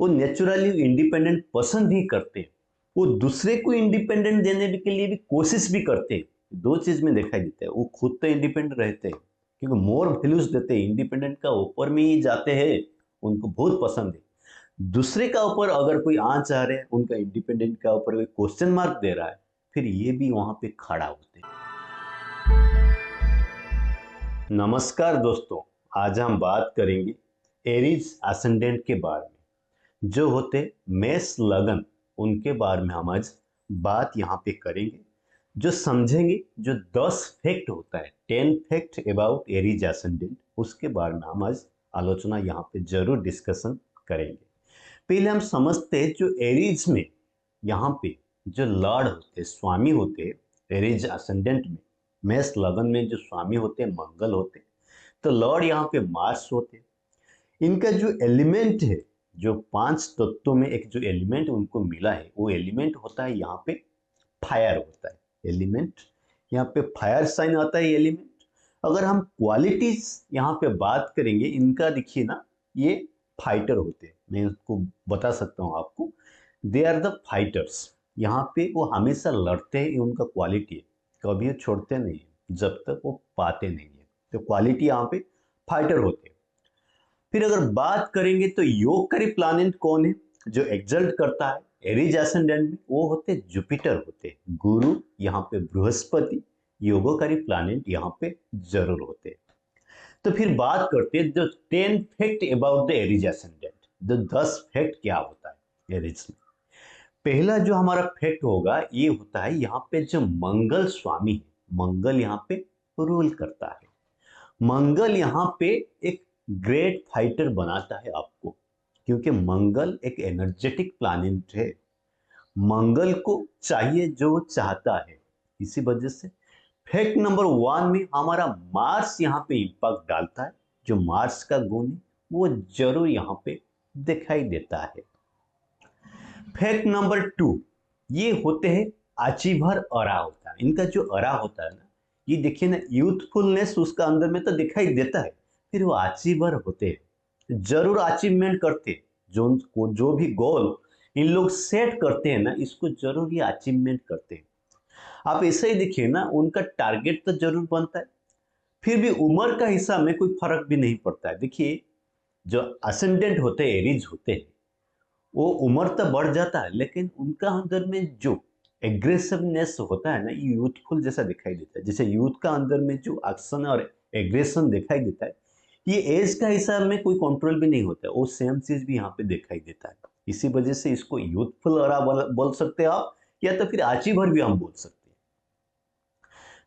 वो naturally independent पसंद ही करते हैं, वो दूसरे को इंडिपेंडेंट देने के लिए भी कोशिश भी करते हैं। दो चीज में दिखाई देता है, वो खुद तो इंडिपेंडेंट रहते हैं क्योंकि मोर वैल्यूज देते हैं, इंडिपेंडेंट का ऊपर में ही जाते हैं, उनको बहुत पसंद है। दूसरे का ऊपर अगर कोई आंच आ रहे हैं, उनका इंडिपेंडेंट का ऊपर कोई क्वेश्चन मार्क दे रहा है, फिर ये भी वहां पे खड़ा होते हैं। नमस्कार दोस्तों, आज हम बात करेंगे एरीज असेंडेंट के बारे में। जो होते मेष लगन, उनके बारे में हम आज बात यहाँ पे करेंगे। जो समझेंगे, जो 10 फैक्ट होता है, 10 फैक्ट अबाउट एरीज असेंडेंट, उसके बारे में हम आज आलोचना यहाँ पे जरूर डिस्कशन करेंगे। पहले हम समझते हैं जो एरीज में यहाँ पे जो लॉर्ड होते, स्वामी होते एरीज असेंडेंट में, मेष लगन में जो स्वामी होते मंगल होते, तो लॉर्ड यहाँ पे मार्स होते। इनका जो एलिमेंट है, जो 5 तत्वों में एक जो एलिमेंट उनको मिला है, वो एलिमेंट होता है यहाँ पे फायर होता है। एलिमेंट यहाँ पे फायर साइन आता है एलिमेंट। अगर हम क्वालिटीज यहाँ पे बात करेंगे इनका, देखिए ना, ये फाइटर होते हैं। मैं इसको बता सकता हूँ आपको, दे आर द फाइटर्स। यहाँ पे वो हमेशा लड़ते हैं, ये उनका क्वालिटी है, कभी वो छोड़ते नहीं है जब तक वो पाते नहीं है। तो क्वालिटी यहाँ पे फाइटर होते हैं। फिर अगर बात करेंगे तो योगकारी प्लैनेट कौन है जो एक्सल्ट करता है एरीज असेंडेंट में, वो होते जुपिटर होते, गुरु यहाँ पे बृहस्पति, योगकारी प्लैनेट यहाँ पे जरूर होते। तो फिर बात करते हैं जो 10 fact about the Aries ascendant, जो 10 फैक्ट क्या होता है एरीज में। पहला जो हमारा फैक्ट होगा ये होता है यहाँ पे जो मंगल स्वामी है, मंगल यहाँ पे रूल करता है। मंगल यहाँ पे एक ग्रेट फाइटर बनाता है आपको, क्योंकि मंगल एक एनर्जेटिक प्लैनेट है। मंगल को चाहिए जो वो चाहता है। इसी वजह से फैक्ट नंबर 1 में हमारा मार्स यहाँ पे इंपैक्ट डालता है। जो मार्स का गुण है वो जरूर यहाँ पे दिखाई देता है। फैक्ट नंबर 2, ये होते हैं अचीवर अरा होता है। इनका जो अरा होता है ना, ये देखिए ना, यूथफुलनेस उसका अंदर में तो दिखाई देता है, फिर वो अचीवर होते हैं, जरूर अचीवमेंट करते हैं। जो भी गोल इन लोग सेट करते हैं ना, इसको जरूर ये अचीवमेंट करते हैं। आप ऐसे ही देखिए ना, उनका टारगेट तो जरूर बनता है, फिर भी उम्र का हिसाब में कोई फर्क भी नहीं पड़ता है। देखिए, जो असेंडेंट होते हैं, एरीज होते हैं, वो उम्र तो बढ़ जाता है, लेकिन उनका अंदर में जो एग्रेसिवनेस होता है ना, ये यूथफुल जैसा दिखाई देता है। जैसे यूथ का अंदर में जो एक्शन और एग्रेशन दिखाई देता है, ये एज का हिसाब में कोई कंट्रोल भी नहीं होता है, वो सेम चीज भी यहाँ पे दिखाई देता है। इसी वजह से इसको यूथफुल और बोल सकते हैं आप, या तो फिर अचीवर भी हम बोल सकते हैं।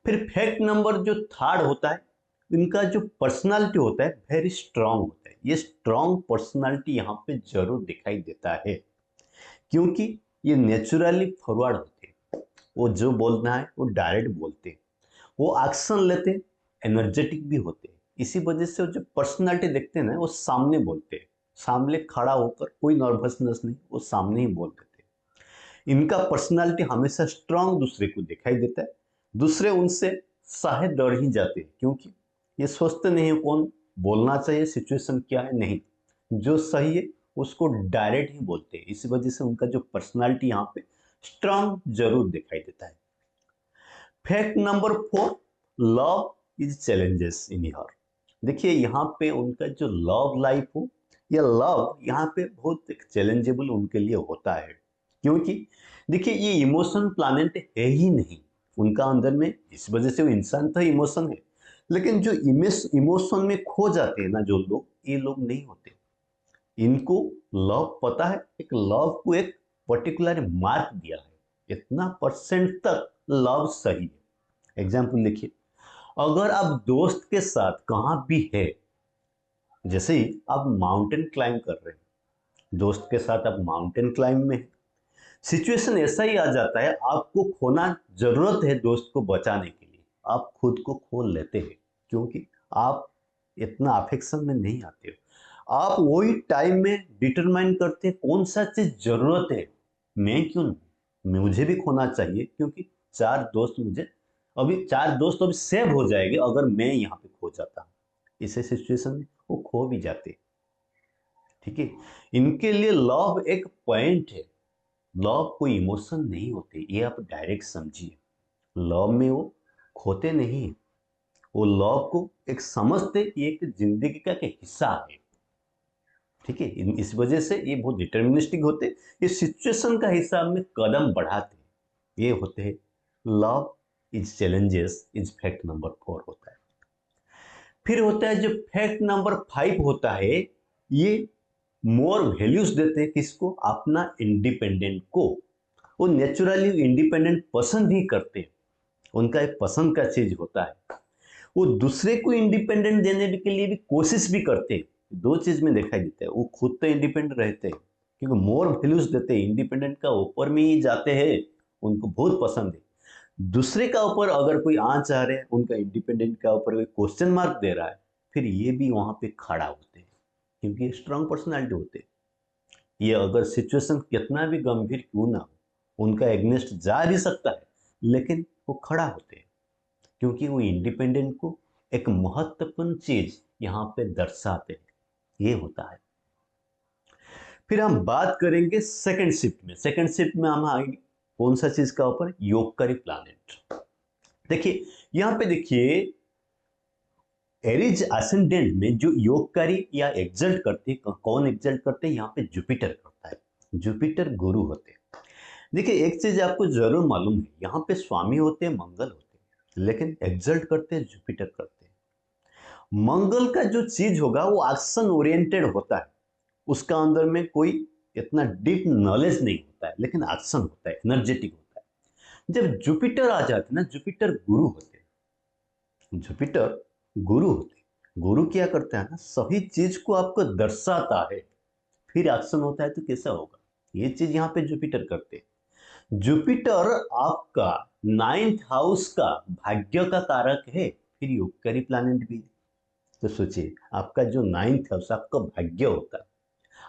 फिर फैक्ट नंबर जो 3 होता है, इनका जो पर्सनालिटी होता है वेरी स्ट्रांग होता है। ये स्ट्रांग पर्सनालिटी यहाँ पे जरूर दिखाई देता है, क्योंकि ये नेचुरली फॉरवर्ड होते हैं। वो जो बोलना है वो डायरेक्ट बोलते हैं, वो एक्शन लेते हैं, एनर्जेटिक भी होते हैं। इसी वजह से वो जो पर्सनालिटी देखते हैं ना, वो सामने बोलते हैं, सामने खड़ा होकर कोई नर्वसनेस नहीं, वो सामने ही बोल देते हैं। इनका पर्सनालिटी हमेशा स्ट्रांग दूसरे को दिखाई देता है। दूसरे उनसे शायद डर ही जाते हैं, क्योंकि ये सोचते नहीं है कौन बोलना चाहिए, सिचुएशन क्या है, नहीं, जो सही है उसको डायरेक्ट ही बोलते हैं। इसी वजह से उनका जो पर्सनालिटी यहाँ पे स्ट्रांग जरूर दिखाई देता है। Fact number 4, love is challenges in her. देखिए, यहाँ पे उनका जो लव लाइफ हो, या लव यहाँ पे बहुत चैलेंजेबल उनके लिए होता है, क्योंकि देखिए ये इमोशन प्लानेट है ही नहीं उनका अंदर में। इस वजह से वो इंसान तो इमोशन है, लेकिन जो इमोशन में खो जाते हैं ना जो लोग, ये लोग नहीं होते। इनको लव पता है, एक लव को एक पर्टिकुलर मार्क दिया है, इतना परसेंट तक लव सही है। एग्जाम्पल देखिए, अगर आप दोस्त के साथ कहाँ भी है, जैसे ही आप माउंटेन क्लाइंब कर रहे हैं, दोस्त के साथ आप माउंटेन क्लाइंब में है, सिचुएशन ऐसा ही आ जाता है, आपको खोना जरूरत है दोस्त को बचाने के लिए, आप खुद को खो लेते हैं, क्योंकि आप इतना अफेक्शन में नहीं आते हो। आप वही टाइम में डिटरमाइन करते हैं कौन सा चीज जरूरत है, मैं क्यों नहीं, मुझे भी खोना चाहिए, क्योंकि 4 दोस्त अभी सेव हो जाएंगे अगर मैं यहाँ पे खो जाता हूँ। इसे सिचुएशन में वो खो भी जाते, ठीक है। इनके लिए लव एक पॉइंट है, लव कोई इमोशन नहीं होते, ये आप डायरेक्ट समझिए। लव में वो खोते नहीं है, वो लव को एक समझते कि एक जिंदगी का एक हिस्सा है। ठीक है, इस वजह से ये बहुत डिटर्मिनिस्टिक होते, ये सिचुएशन का हिसाब में कदम बढ़ाते, ये होते हैं love is challenges is fact number 4 होता है। फिर होता है जो फैक्ट नंबर 5 होता है, ये मोर वैल्यूज देते हैं किसको, अपना इंडिपेंडेंट को। वो नेचुरली इंडिपेंडेंट पसंद ही करते हैं, उनका एक पसंद का चीज होता है। वो दूसरे को इंडिपेंडेंट देने के लिए भी कोशिश भी करते हैं, दो चीज में दिखाई देता है। वो खुद तो इंडिपेंडेंट रहते हैं क्योंकि मोर वैल्यूज देते हैं, इंडिपेंडेंट का ऊपर में ही जाते हैं, उनको बहुत पसंद है। दूसरे का ऊपर अगर कोई आ चाह रहे हैं, उनका इंडिपेंडेंट का ऊपर कोई क्वेश्चन मार्क दे रहा है, फिर ये भी वहां पे खड़ा होते हैं क्योंकि स्ट्रांग पर्सनालिटी होते हैं। ये अगर सिचुएशन कितना भी गंभीर क्यों ना हो, उनका एग्नेस्ट जा भी सकता है, लेकिन वो खड़ा होते हैं क्योंकि वो इंडिपेंडेंट को एक महत्वपूर्ण चीज यहाँ पे दर्शाते हैं, ये होता है। फिर हम बात करेंगे सेकंड शिफ्ट में। सेकंड शिफ्ट में हम आएंगे कौन सा चीज का ऊपर, योगकारी प्लैनेट। देखिए यहाँ पे देखिए, एरिज असेंडेंट में जो योगकारी या एग्जल्ट करते, कौन एग्जल्ट करते हैं, यहाँ पे जुपिटर करता है, जुपिटर गुरु होते हैं। देखिए एक चीज आपको जरूर मालूम है, यहाँ पे स्वामी होते हैं, मंगल होते हैं, लेकिन एग्जल्ट करते हैं जुपिटर करते हैं। मंगल का जो चीज होगा वो एक्शन ओरिएंटेड होता है, उसका अंदर में कोई इतना डीप नॉलेज नहीं होता है, लेकिन एक्शन होता है, एनर्जेटिक होता है। जब जुपिटर आ जाते हैं ना, जुपिटर गुरु होते हैं, जुपिटर गुरु होते हैं। गुरु क्या करता है ना, सही चीज को आपको दर्शाता है, फिर एक्शन होता है तो कैसा होगा, ये चीज यहाँ पे जुपिटर करते हैं। जुपिटर आपका 9th हाउस का भाग्य का कारक है, फिर योगकारी प्लैनेट भी है। तो सोचिए आपका जो 9th हाउस आपका भाग्य होता है,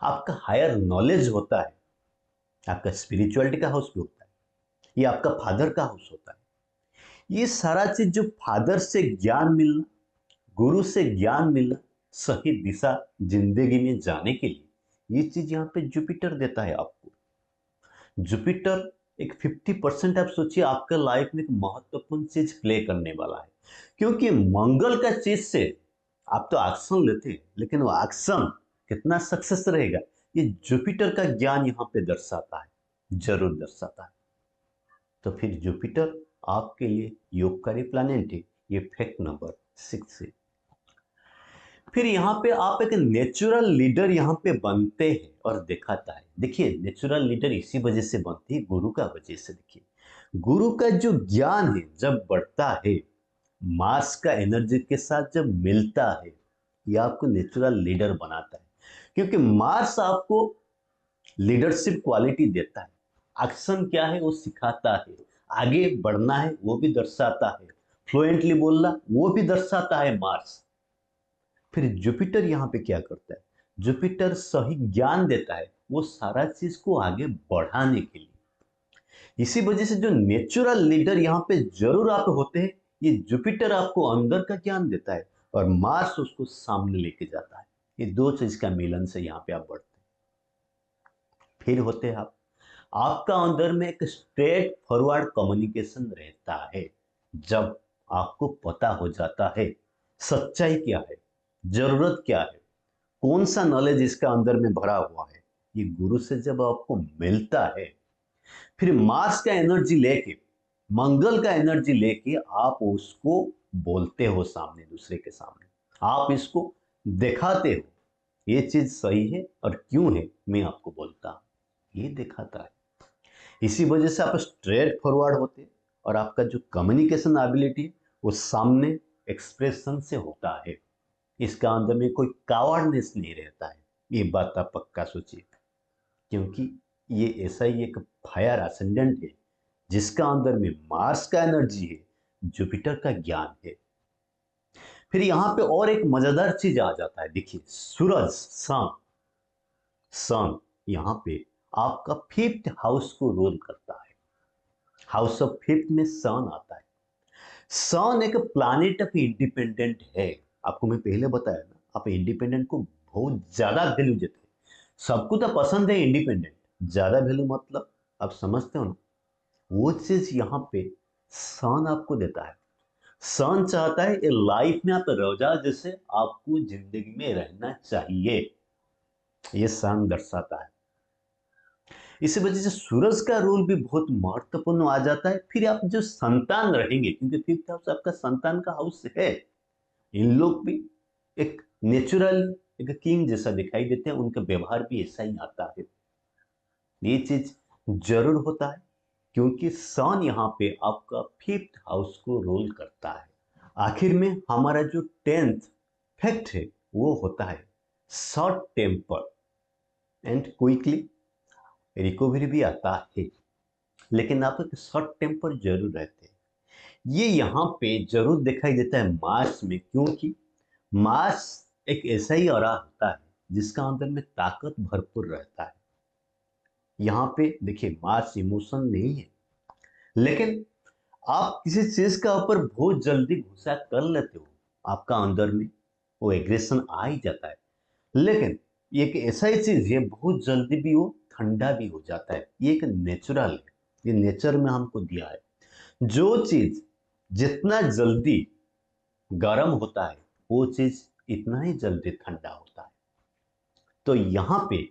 आपका हायर नॉलेज होता है, आपका स्पिरिचुअलिटी का हाउस भी होता है, ये आपका फादर का हाउस होता है। ये सारा चीज जो फादर से ज्ञान मिलना, गुरु से ज्ञान मिलना, सही दिशा जिंदगी में जाने के लिए, ये चीज यहाँ पे जुपिटर देता है आपको। जुपिटर एक 50% आप सोचिए आपके लाइफ में एक महत्वपूर्ण चीज प्ले करने वाला है, क्योंकि मंगल का चीज से आप तो एक्शन लेते हैं, लेकिन वो एक्शन कितना सक्सेस रहेगा, ये जुपिटर का ज्ञान यहाँ पे दर्शाता है, जरूर दर्शाता है। तो फिर जुपिटर आपके लिए योगकारी प्लैनेट है, ये फैक्ट नंबर 6 है। फिर यहाँ पे आप एक नेचुरल लीडर यहाँ पे बनते हैं और दिखाता है। देखिए नेचुरल लीडर इसी वजह से बनती है, गुरु का वजह से। देखिए गुरु का जो ज्ञान है जब बढ़ता है, मार्स का एनर्जी के साथ जब मिलता है, ये आपको नेचुरल लीडर बनाता है, क्योंकि मार्स आपको लीडरशिप क्वालिटी देता है। एक्शन क्या है वो सिखाता है, आगे बढ़ना है वो भी दर्शाता है, फ्लुएंटली बोलना वो भी दर्शाता है मार्स। फिर जुपिटर यहाँ पे क्या करता है, जुपिटर सही ज्ञान देता है, वो सारा चीज को आगे बढ़ाने के लिए। इसी वजह से जो नेचुरल लीडर यहाँ पे जरूर आप होते हैं, ये जुपिटर आपको अंदर का ज्ञान देता है और मार्स उसको सामने लेके जाता है। ये दो चीज का मिलन से यहाँ पे आप बढ़ते हैं। फिर होते हैं आप, आपका अंदर में एक स्ट्रेट फॉरवर्ड कम्युनिकेशन रहता है। जब आपको पता हो जाता है सच्चाई क्या है, जरूरत क्या है, कौन सा नॉलेज इसका अंदर में भरा हुआ है, ये गुरु से जब आपको मिलता है, फिर मार्स का एनर्जी लेके, मंगल का एनर्जी लेके आप उसको बोलते हो सामने, दूसरे के सामने आप इसको दिखाते हो, ये चीज सही है और क्यों है मैं आपको बोलता हूं, ये दिखाता है। इसी वजह से आप स्ट्रेट फॉरवर्ड होते हैं और आपका जो कम्युनिकेशन एबिलिटी है वो सामने एक्सप्रेशन से होता है, इसका अंदर में कोई कावर्डनेस नहीं रहता है। ये बात आप पक्का सोचिए, क्योंकि ये ऐसा ही एक फायर असेंडेंट है जिसका अंदर में मार्स का एनर्जी है, जुपिटर का ज्ञान है। फिर यहाँ पे और एक मजेदार चीज आ जाता है। देखिए सूरज, सन, सन यहाँ पे आपका 5th हाउस को रूल करता है। हाउस ऑफ 5th में सन आता है। सन एक प्लैनेट ऑफ इंडिपेंडेंट है, आपको मैं पहले बताया ना, आप इंडिपेंडेंट को बहुत ज्यादा वैल्यू देते हैं, सबको तो पसंद है इंडिपेंडेंट, ज्यादा वैल्यू मतलब आप समझते हो ना, वो चीज यहाँ पे सन आपको देता है। सन चाहता है ये लाइफ में आप रोजा जैसे आपको जिंदगी में रहना चाहिए, ये सन दर्शाता है। इसी वजह से सूरज का रोल भी बहुत महत्वपूर्ण आ जाता है। फिर आप जो संतान रहेंगे, क्योंकि फिफ्थ हाउस आपका संतान का हाउस है, इन लोग भी एक नेचुरल एक किंग जैसा दिखाई देते हैं, उनका व्यवहार भी ऐसा ही आता है। ये चीज जरूर होता है, क्योंकि सन यहाँ पे आपका फिफ्थ हाउस को रोल करता है। आखिर में हमारा जो टेंथ फैक्ट है वो होता है short temper and quickly recovery भी आता है, लेकिन आप एक शॉर्ट टेम्पर जरूर रहते हैं। ये यहाँ पे जरूर दिखाई देता है मार्स में, क्योंकि मार्स एक ऐसा ही ऑरा होता है जिसका अंदर में ताकत भरपूर रहता है। यहाँ पे देखिए मार्स इमोशन नहीं है, लेकिन आप किसी चीज का ऊपर बहुत जल्दी गुस्सा कर लेते हो, आपका अंदर में वो एग्रेशन आ ही जाता है। लेकिन ये एक ऐसा ही चीज है बहुत जल्दी भी वो ठंडा भी हो जाता है, ये एक नेचुरल है, ये नेचर में हमको दिया है। जो चीज जितना जल्दी गर्म होता है वो चीज इतना ही जल्दी ठंडा होता है। तो यहाँ पे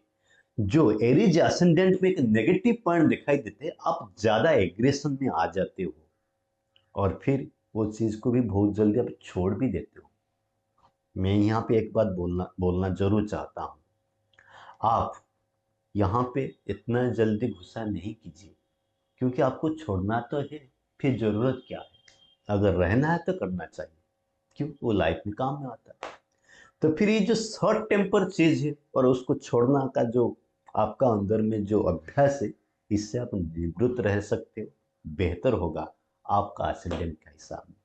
जो एरिज असेंडेंट में एक नेगेटिव पॉइंट दिखाई देते हैं, आप ज्यादा एग्रेशन में आ जाते हो और फिर वो चीज को भी बहुत जल्दी आप छोड़ भी देते हो। मैं यहाँ पे एक बात बोलना बोलना जरूर चाहता हूँ, आप यहाँ पे इतना जल्दी गुस्सा नहीं कीजिए, क्योंकि आपको छोड़ना तो है, फिर जरूरत क्या है, अगर रहना है तो करना चाहिए, क्यों, वो लाइफ में काम में आता है। तो फिर ये जो शॉर्ट टेम्पर चीज है और उसको छोड़ना का जो आपका अंदर में जो अभ्यास है, इससे आप निवृत्त रह सकते हो, बेहतर होगा आपका असेंडेंट का हिसाब में।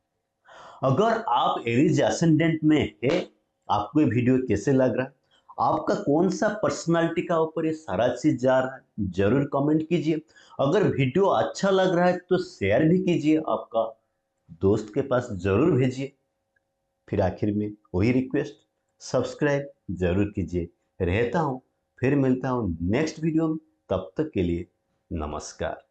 अगर आप एरीज असेंडेंट में है, आपको ये वीडियो कैसे लग रहा है, आपका कौन सा पर्सनालिटी का ऊपर ये सारा चीज जा रहा है, जरूर कमेंट कीजिए। अगर वीडियो अच्छा लग रहा है तो शेयर भी कीजिए, आपका दोस्त के पास जरूर भेजिए। फिर आखिर में वही रिक्वेस्ट, सब्सक्राइब जरूर कीजिए। रहता हूं, फिर मिलता हूं नेक्स्ट वीडियो में, तब तक के लिए नमस्कार।